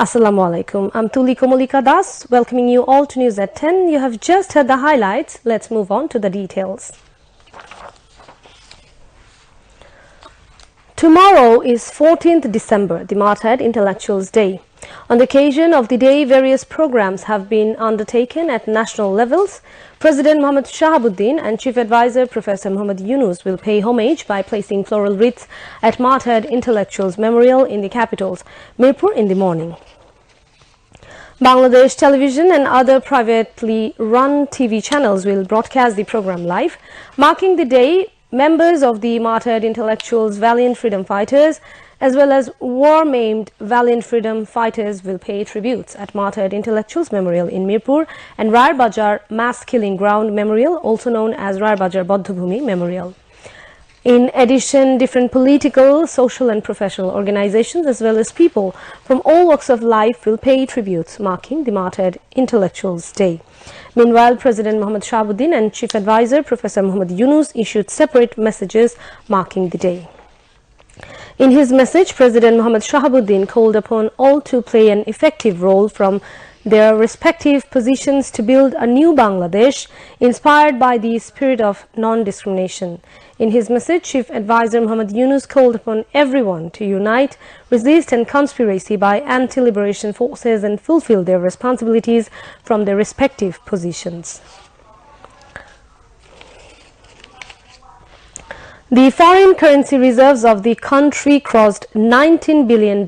Assalamu alaikum. I'm Tuli Komolika Das, welcoming you all to News at 10. You have just heard the highlights. Let's move on to the details. Tomorrow is 14th December, the Martyred Intellectuals Day. On the occasion of the day, various programs have been undertaken at national levels. President Muhammad Shahabuddin and Chief Advisor Professor Muhammad Yunus will pay homage by placing floral wreaths at Martyred Intellectuals Memorial in the capital's Mirpur in the morning. Bangladesh Television and other privately run TV channels will broadcast the program live. Marking the day, members of the Martyred Intellectuals Valiant Freedom Fighters as well as war-maimed Valiant Freedom Fighters will pay tributes at Martyred Intellectuals Memorial in Mirpur and Rar Bajar Mass Killing Ground Memorial, also known as Rar Bajar Bodhbhumi Memorial. In addition, different political, social and professional organizations as well as people from all walks of life will pay tributes, marking the Martyred Intellectuals Day. Meanwhile, President Muhammad Shahabuddin and Chief Advisor Professor Muhammad Yunus issued separate messages marking the day. In his message, President Muhammad Shahabuddin called upon all to play an effective role from their respective positions to build a new Bangladesh inspired by the spirit of non-discrimination. In his message, Chief Advisor Muhammad Yunus called upon everyone to unite, resist and conspiracy by anti-liberation forces and fulfill their responsibilities from their respective positions. The foreign currency reserves of the country crossed $19 billion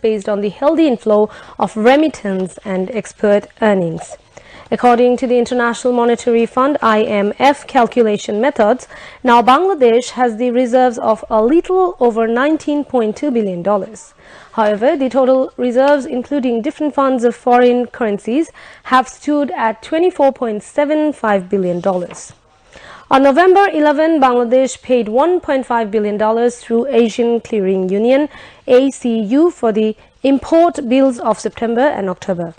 based on the healthy inflow of remittance and export earnings. According to the International Monetary Fund (IMF) calculation methods, now Bangladesh has the reserves of a little over $19.2 billion. However, the total reserves, including different funds of foreign currencies, have stood at $24.75 billion. On November 11, Bangladesh paid $1.5 billion through Asian Clearing Union (ACU) for the import bills of September and October.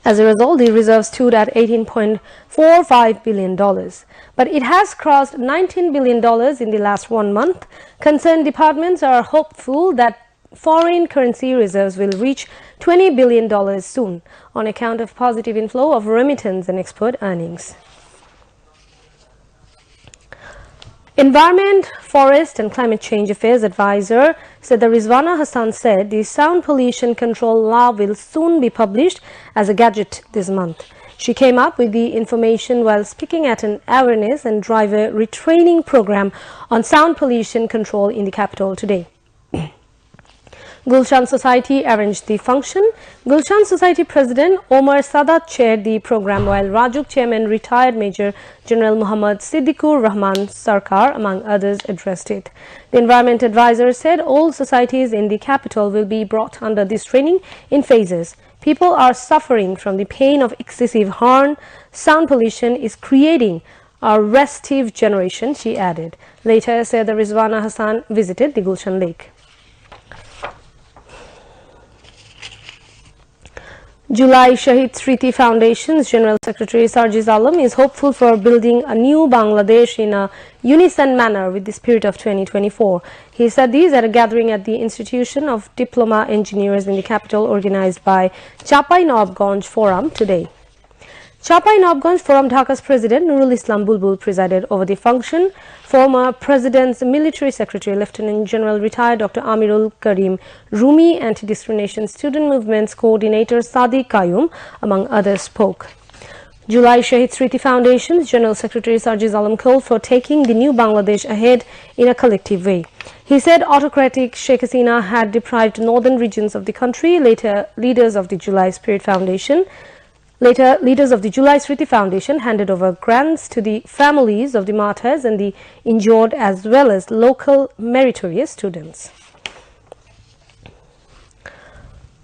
As a result, the reserve stood at $18.45 billion. But it has crossed $19 billion in the last 1 month. Concerned departments are hopeful that foreign currency reserves will reach $20 billion soon on account of positive inflow of remittance and export earnings. Environment, Forest and Climate Change Affairs Advisor Seda Rizwana Hassan said the sound pollution control law will soon be published as a gadget this month. She came up with the information while speaking at an awareness and driver retraining program on sound pollution control in the capital today. Gulshan Society arranged the function. Gulshan Society President Omar Sadat chaired the program while Rajuk Chairman retired Major General Muhammad Siddiqur Rahman Sarkar among others addressed it. The Environment Advisor said all societies in the capital will be brought under this training in phases. People are suffering from the pain of excessive horn. Sound pollution is creating a restive generation, she added. Later, Seda Rizwana Hassan visited the Gulshan Lake. July Shahid Sriti Foundation's General Secretary Sarjiz Alam is hopeful for building a new Bangladesh in a unison manner with the spirit of 2024. He said these at a gathering at the Institution of Diploma Engineers in the capital organized by Chapai Nobganj Forum today. Chapai Nobganj Forum Dhaka's President Nurul Islam Bulbul presided over the function. Former President's Military Secretary Lieutenant General retired Dr. Amirul Karim Rumi, Anti-Discrimination Student Movement's Coordinator Sadiq Qayyum, among others, spoke. July Shahid Sriti Foundation's General Secretary Sarjiz Alam called for taking the new Bangladesh ahead in a collective way. He said autocratic Sheikh Hasina had deprived northern regions of the country. Later, leaders of the July Sriti Foundation handed over grants to the families of the martyrs and the injured as well as local meritorious students.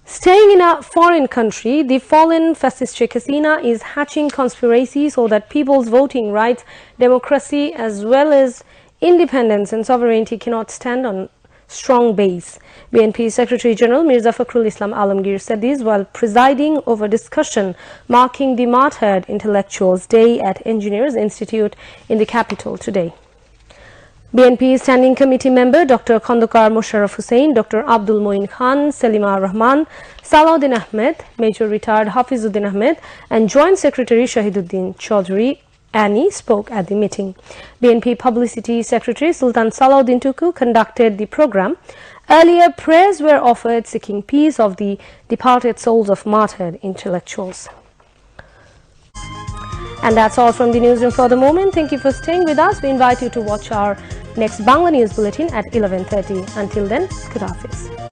Staying in a foreign country, the fallen fascist Sheikh Hasina is hatching conspiracy so that people's voting rights, democracy as well as independence and sovereignty cannot stand on strong base. BNP Secretary General Mirza Fakhrul Islam Alamgir said this while presiding over discussion marking the Martyred Intellectuals Day at Engineers Institute in the capital today. BNP Standing Committee member Dr. Khandokar Musharraf Hussain, Dr. Abdul Moin Khan, Selima Rahman, Salahuddin Ahmed, Major Retired Hafizuddin Ahmed, and Joint Secretary Shahiduddin Chaudhry Annie spoke at the meeting. BNP Publicity Secretary Sultan Salahuddin Tuku conducted the program. Earlier, prayers were offered seeking peace of the departed souls of martyred intellectuals. And that's all from the newsroom for the moment. Thank you for staying with us. We invite you to watch our next Bangla News Bulletin at 11:30. Until then, Khuda Hafiz.